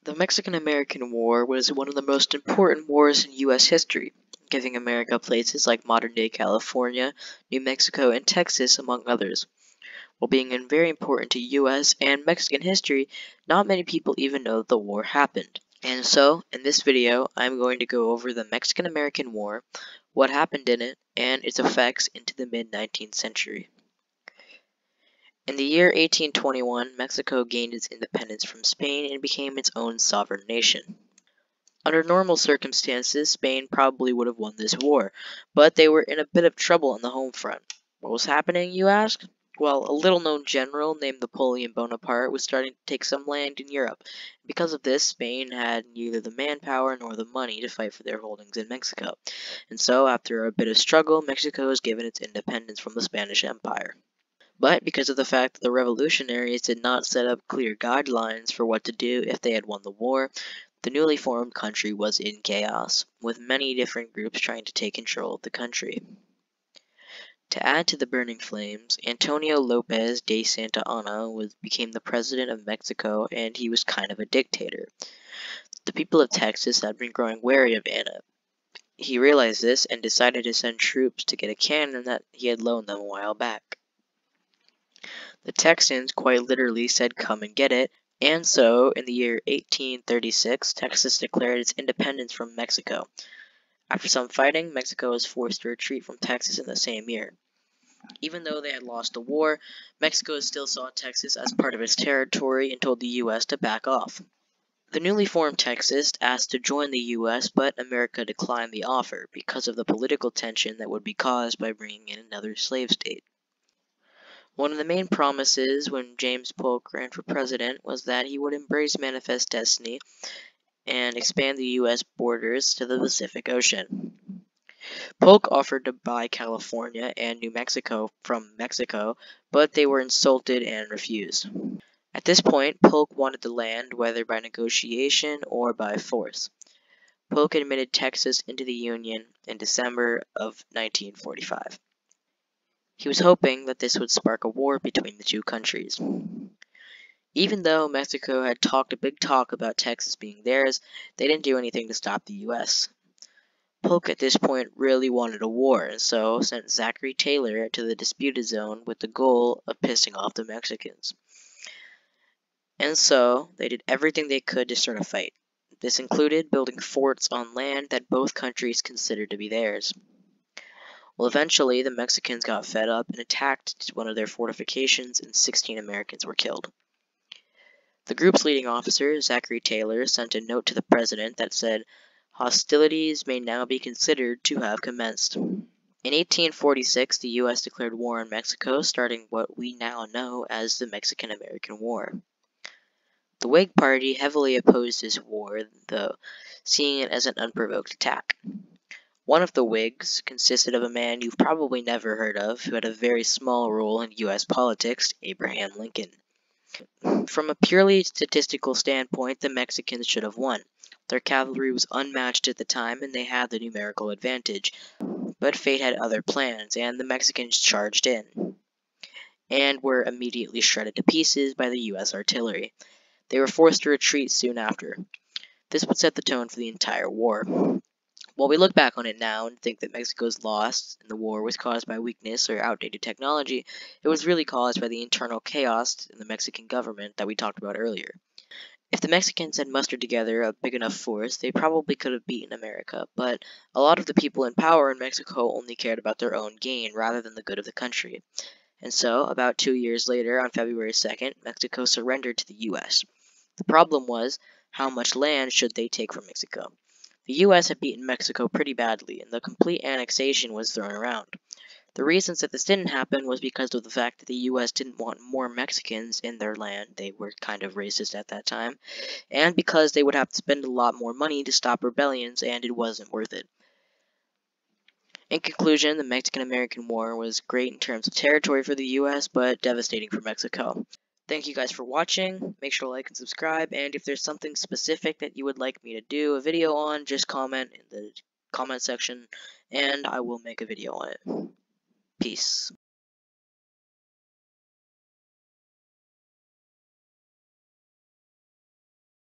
The Mexican-American War was one of the most important wars in U.S. history, giving America places like modern-day California, New Mexico, and Texas, among others. While being very important to U.S. and Mexican history, not many people even know the war happened. And so, in this video, I'm going to go over the Mexican-American War, what happened in it, and its effects into the mid-19th century. In the year 1821, Mexico gained its independence from Spain and became its own sovereign nation. Under normal circumstances, Spain probably would have won this war, but they were in a bit of trouble on the home front. What was happening, you ask? Well, a little-known general named Napoleon Bonaparte was starting to take some land in Europe. Because of this, Spain had neither the manpower nor the money to fight for their holdings in Mexico. And so, after a bit of struggle, Mexico was given its independence from the Spanish Empire. But because of the fact that the revolutionaries did not set up clear guidelines for what to do if they had won the war, the newly formed country was in chaos, with many different groups trying to take control of the country. To add to the burning flames, Antonio Lopez de Santa Anna became the president of Mexico, and he was kind of a dictator. The people of Texas had been growing wary of Anna. He realized this and decided to send troops to get a cannon that he had loaned them a while back. The Texans quite literally said, "Come and get it," and so, in the year 1836, Texas declared its independence from Mexico. After some fighting, Mexico was forced to retreat from Texas in the same year. Even though they had lost the war, Mexico still saw Texas as part of its territory and told the U.S. to back off. The newly formed Texas asked to join the U.S., but America declined the offer because of the political tension that would be caused by bringing in another slave state. One of the main promises when James Polk ran for president was that he would embrace Manifest Destiny and expand the U.S. borders to the Pacific Ocean. Polk offered to buy California and New Mexico from Mexico, but they were insulted and refused. At this point, Polk wanted the land whether by negotiation or by force. Polk admitted Texas into the Union in December of 1945. He was hoping that this would spark a war between the two countries. Even though Mexico had talked a big talk about Texas being theirs, they didn't do anything to stop the U.S. Polk at this point really wanted a war, and so sent Zachary Taylor to the disputed zone with the goal of pissing off the Mexicans. And so, they did everything they could to start a fight. This included building forts on land that both countries considered to be theirs. Well, eventually, the Mexicans got fed up and attacked one of their fortifications, and 16 Americans were killed. The group's leading officer, Zachary Taylor, sent a note to the president that said, "Hostilities may now be considered to have commenced." In 1846, the U.S. declared war on Mexico, starting what we now know as the Mexican-American War. The Whig Party heavily opposed this war, though, seeing it as an unprovoked attack. One of the Whigs consisted of a man you've probably never heard of, who had a very small role in U.S. politics, Abraham Lincoln. From a purely statistical standpoint, the Mexicans should have won. Their cavalry was unmatched at the time, and they had the numerical advantage. But fate had other plans, and the Mexicans charged in, and were immediately shredded to pieces by the U.S. artillery. They were forced to retreat soon after. This would set the tone for the entire war. While we look back on it now and think that Mexico's loss in the war was caused by weakness or outdated technology, it was really caused by the internal chaos in the Mexican government that we talked about earlier. If the Mexicans had mustered together a big enough force, they probably could have beaten America, but a lot of the people in power in Mexico only cared about their own gain rather than the good of the country. And so, about 2 years later, on February 2nd, Mexico surrendered to the U.S. The problem was, how much land should they take from Mexico? The U.S. had beaten Mexico pretty badly, and the complete annexation was thrown around. The reasons that this didn't happen was because of the fact that the U.S. didn't want more Mexicans in their land, they were kind of racist at that time, and because they would have to spend a lot more money to stop rebellions, and it wasn't worth it. In conclusion, the Mexican-American War was great in terms of territory for the U.S., but devastating for Mexico. Thank you guys for watching. Make sure to like and subscribe, and if there's something specific that you would like me to do a video on, just comment in the comment section, and I will make a video on it. Peace.